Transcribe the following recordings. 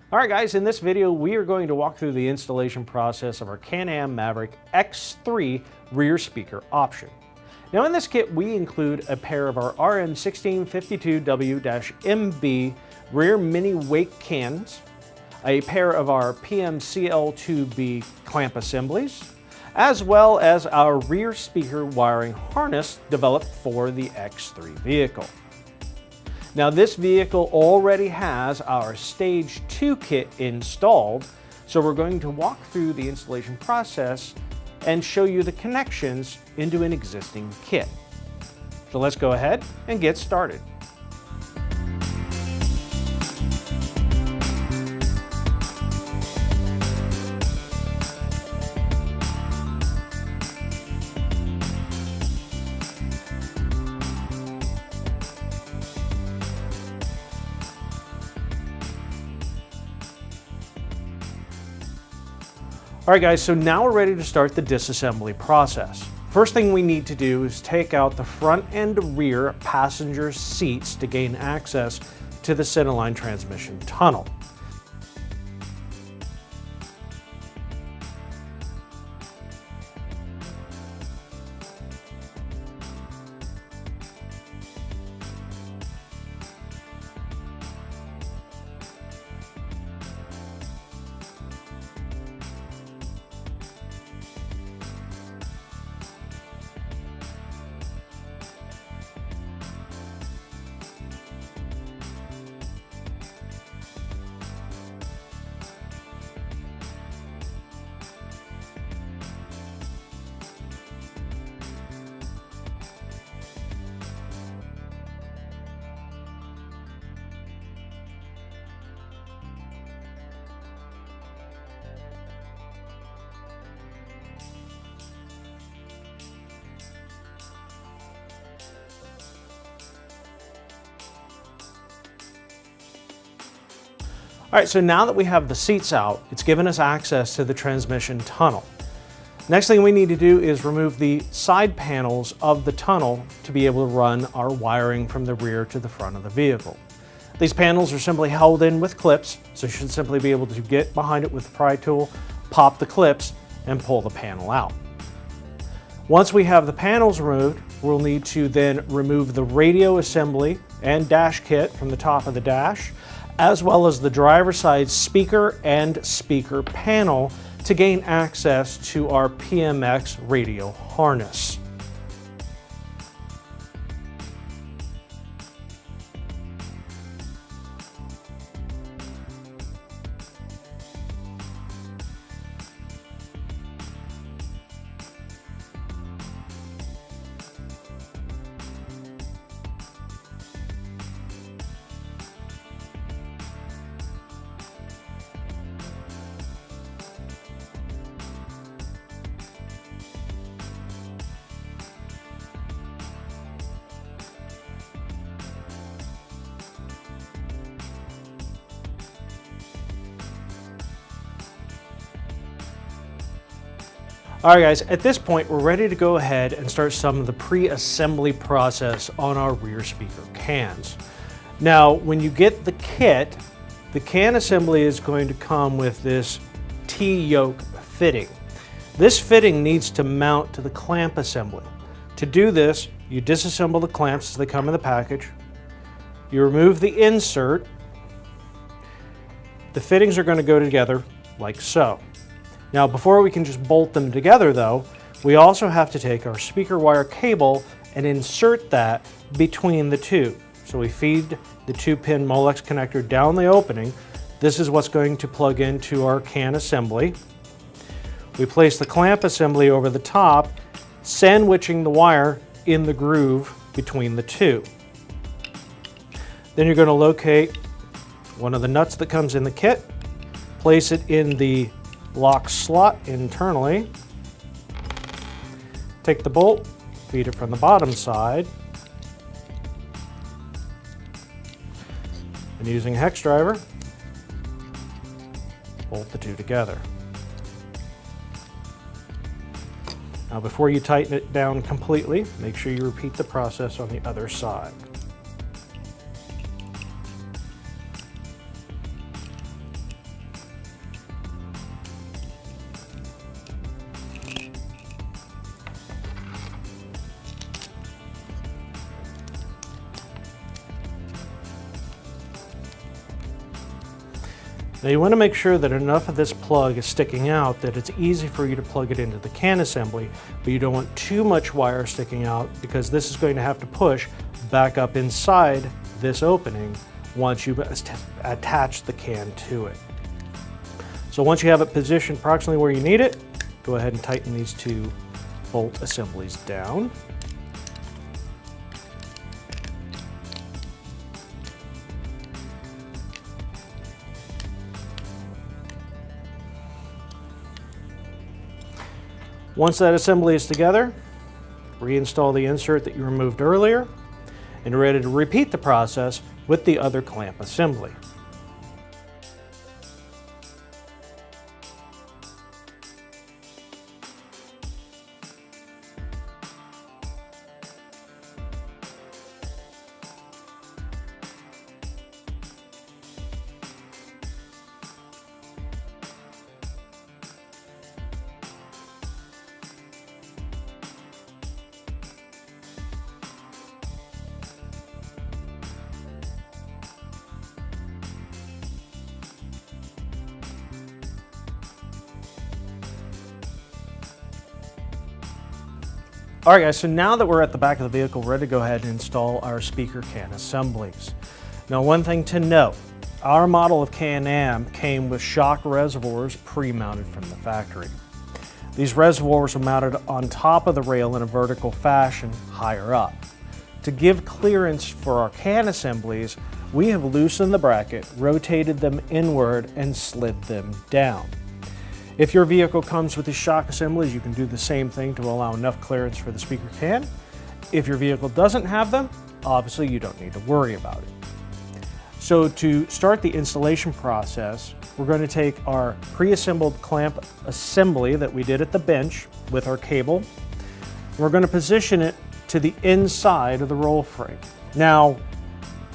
Alright guys, in this video we are going to walk through the installation process of our Can-Am Maverick X3 rear speaker option. Now in this kit we include a pair of our RM1652W-MB rear mini wake cans, a pair of our PMCL2B clamp assemblies, as well as our rear speaker wiring harness developed for the X3 vehicle. Now this vehicle already has our Stage 2 kit installed, so we're going to walk through the installation process and show you the connections into an existing kit. So let's go ahead and get started. Alright guys, so now we're ready to start the disassembly process. First thing we need to do is take out the front and rear passenger seats to gain access to the centerline transmission tunnel. Alright, so now that we have the seats out, it's given us access to the transmission tunnel. Next thing we need to do is remove the side panels of the tunnel to be able to run our wiring from the rear to the front of the vehicle. These panels are simply held in with clips, so you should simply be able to get behind it with the pry tool, pop the clips, and pull the panel out. Once we have the panels removed, we'll need to then remove the radio assembly and dash kit from the top of the dash, as well as the driver's side speaker and speaker panel to gain access to our PMX radio harness. Alright guys, at this point we're ready to go ahead and start some of the pre-assembly process on our rear speaker cans. Now when you get the kit, the can assembly is going to come with this T-yoke fitting. This fitting needs to mount to the clamp assembly. To do this, you disassemble the clamps as they come in the package, you remove the insert, the fittings are going to go together like so. Now before we can just bolt them together though, we also have to take our speaker wire cable and insert that between the two. So we feed the 2-pin Molex connector down the opening. This is what's going to plug into our can assembly. We place the clamp assembly over the top, sandwiching the wire in the groove between the two. Then you're going to locate one of the nuts that comes in the kit, place it in the lock slot internally, take the bolt, feed it from the bottom side, and using a hex driver, bolt the two together. Now before you tighten it down completely, make sure you repeat the process on the other side. Now you want to make sure that enough of this plug is sticking out that it's easy for you to plug it into the can assembly, but you don't want too much wire sticking out because this is going to have to push back up inside this opening once you attach the can to it. So once you have it positioned approximately where you need it, go ahead and tighten these two bolt assemblies down. Once that assembly is together, reinstall the insert that you removed earlier, and you're ready to repeat the process with the other clamp assembly. All right guys, so now that we're at the back of the vehicle, we're ready to go ahead and install our speaker can assemblies. Now one thing to note, our model of Can-Am came with shock reservoirs pre-mounted from the factory. These reservoirs are mounted on top of the rail in a vertical fashion higher up. To give clearance for our can assemblies, we have loosened the bracket, rotated them inward, and slid them down. If your vehicle comes with these shock assemblies, you can do the same thing to allow enough clearance for the speaker can. If your vehicle doesn't have them, obviously you don't need to worry about it. So to start the installation process, we're going to take our pre-assembled clamp assembly that we did at the bench with our cable. We're going to position it to the inside of the roll frame. Now,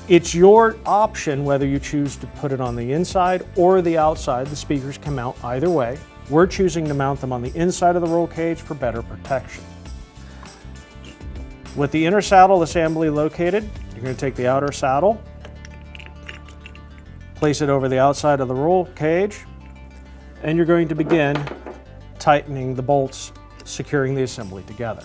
it's your option whether you choose to put it on the inside or the outside. The speakers can mount either way. We're choosing to mount them on the inside of the roll cage for better protection. With the inner saddle assembly located, you're going to take the outer saddle, place it over the outside of the roll cage, and you're going to begin tightening the bolts, securing the assembly together.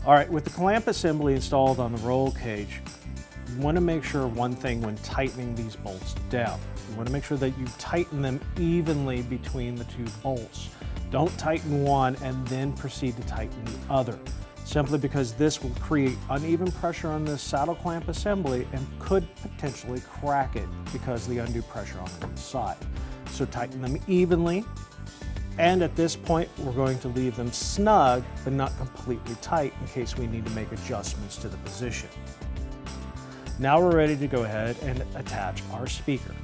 All right, with the clamp assembly installed on the roll cage, you want to make sure one thing when tightening these bolts down. You want to make sure that you tighten them evenly between the two bolts. Don't tighten one and then proceed to tighten the other, simply because this will create uneven pressure on the saddle clamp assembly and could potentially crack it because of the undue pressure on the inside. So tighten them evenly. And at this point, we're going to leave them snug, but not completely tight in case we need to make adjustments to the position. Now we're ready to go ahead and attach our speaker.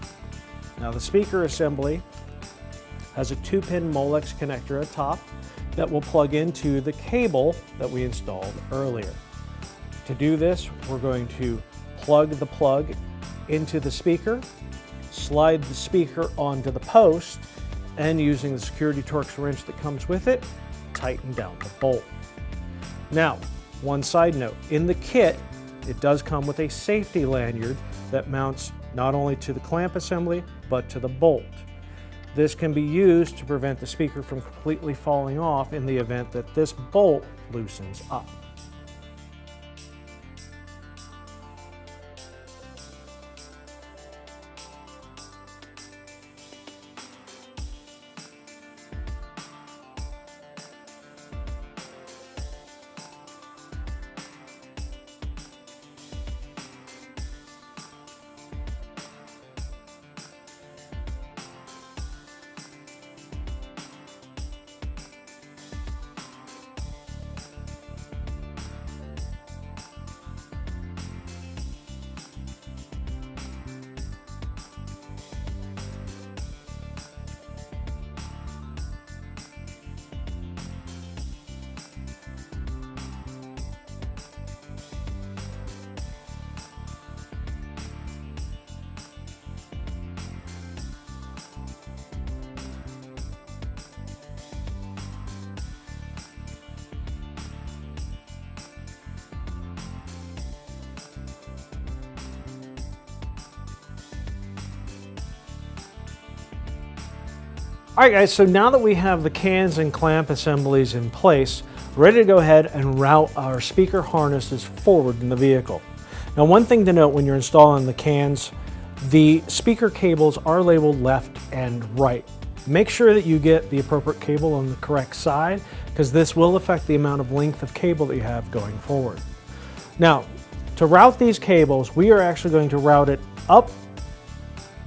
Now the speaker assembly has a 2-pin Molex connector at top that will plug into the cable that we installed earlier. To do this, we're going to plug the plug into the speaker, slide the speaker onto the post, and using the security Torx wrench that comes with it, tighten down the bolt. Now, one side note, in the kit, it does come with a safety lanyard that mounts not only to the clamp assembly, but to the bolt. This can be used to prevent the speaker from completely falling off in the event that this bolt loosens up. All right guys, so now that we have the cans and clamp assemblies in place, we're ready to go ahead and route our speaker harnesses forward in the vehicle. Now one thing to note when you're installing the cans, the speaker cables are labeled left and right. Make sure that you get the appropriate cable on the correct side, because this will affect the amount of length of cable that you have going forward. Now, to route these cables, we are actually going to route it up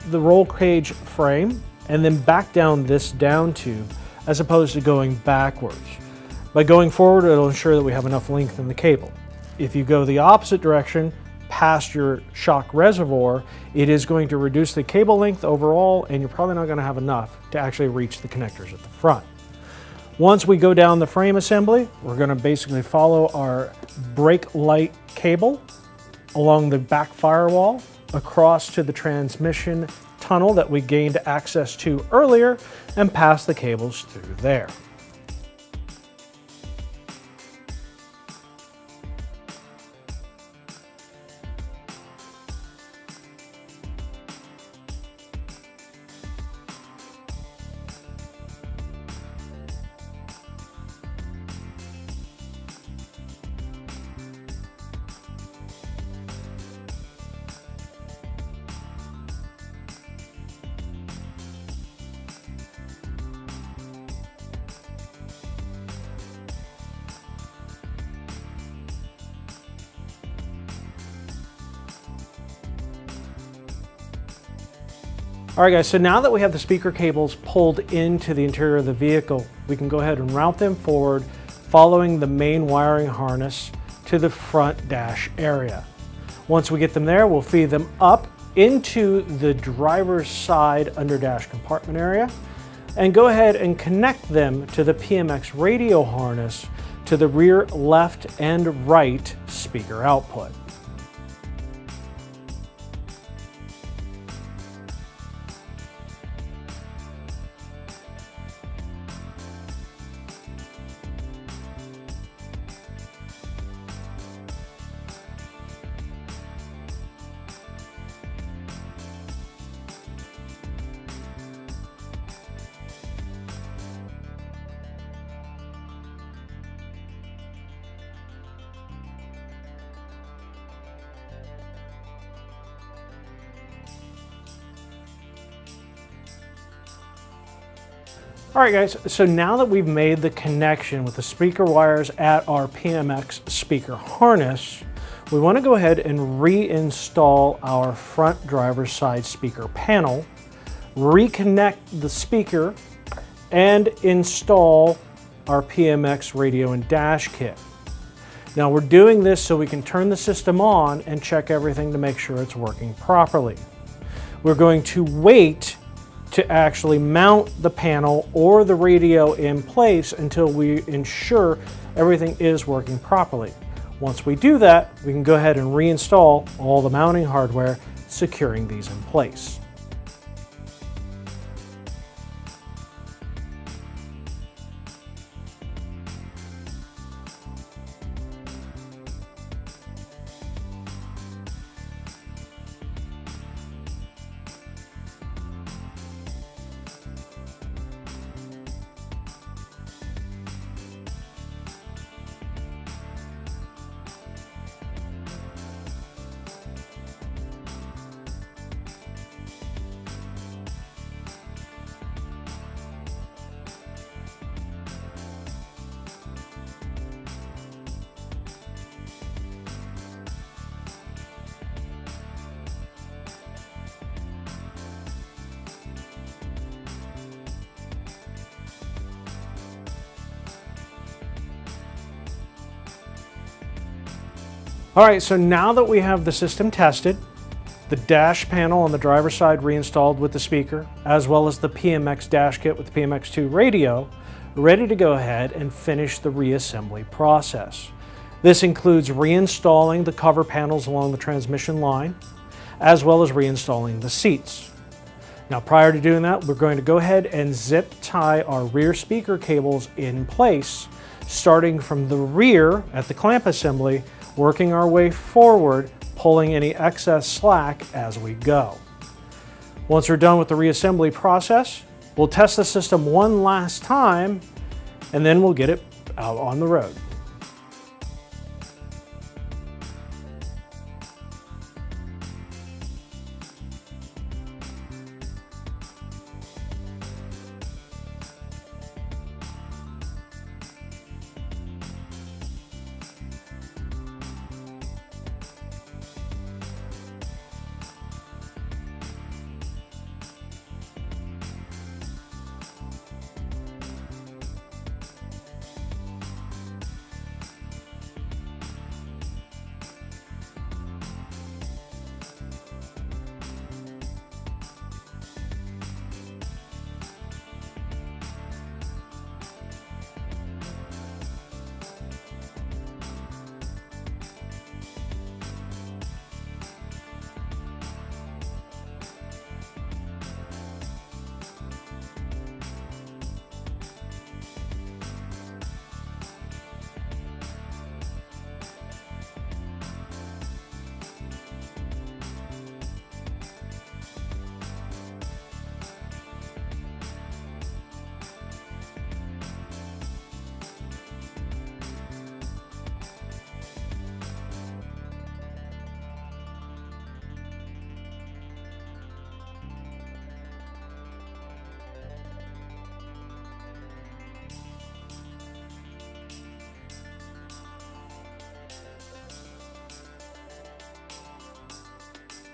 the roll cage frame and then back down this down tube, as opposed to going backwards. By going forward, it'll ensure that we have enough length in the cable. If you go the opposite direction, past your shock reservoir, it is going to reduce the cable length overall, and you're probably not going to have enough to actually reach the connectors at the front. Once we go down the frame assembly, we're going to basically follow our brake light cable along the back firewall across to the transmission tunnel that we gained access to earlier and pass the cables through there. All right guys, so now that we have the speaker cables pulled into the interior of the vehicle, we can go ahead and route them forward following the main wiring harness to the front dash area. Once we get them there, we'll feed them up into the driver's side under dash compartment area and go ahead and connect them to the PMX radio harness to the rear left and right speaker output. All right guys, so now that we've made the connection with the speaker wires at our PMX speaker harness, we want to go ahead and reinstall our front driver's side speaker panel, reconnect the speaker, and install our PMX radio and dash kit. Now we're doing this so we can turn the system on and check everything to make sure it's working properly. We're going to wait to actually mount the panel or the radio in place until we ensure everything is working properly. Once we do that, we can go ahead and reinstall all the mounting hardware, securing these in place. All right, so now that we have the system tested, the dash panel on the driver's side reinstalled with the speaker, as well as the PMX dash kit with the PMX2 radio, we're ready to go ahead and finish the reassembly process. This includes reinstalling the cover panels along the transmission line, as well as reinstalling the seats. Now, prior to doing that, we're going to go ahead and zip tie our rear speaker cables in place, starting from the rear at the clamp assembly, working our way forward, pulling any excess slack as we go. Once we're done with the reassembly process, We'll test the system one last time, and then we'll get it out on the road.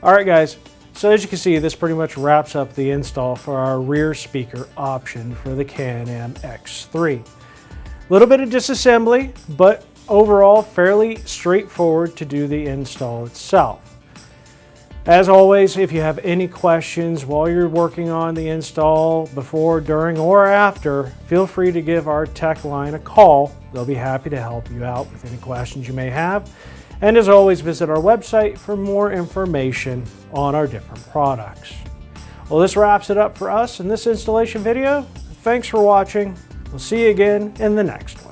All right, guys, so as you can see, this pretty much wraps up the install for our rear speaker option for the Can-Am X3. A little bit of disassembly, but overall fairly straightforward to do the install itself. As always, if you have any questions while you're working on the install, before, during, or after, feel free to give our tech line a call. They'll be happy to help you out with any questions you may have. And as always, visit our website for more information on our different products. Well, this wraps it up for us in this installation video. Thanks for watching. We'll see you again in the next one.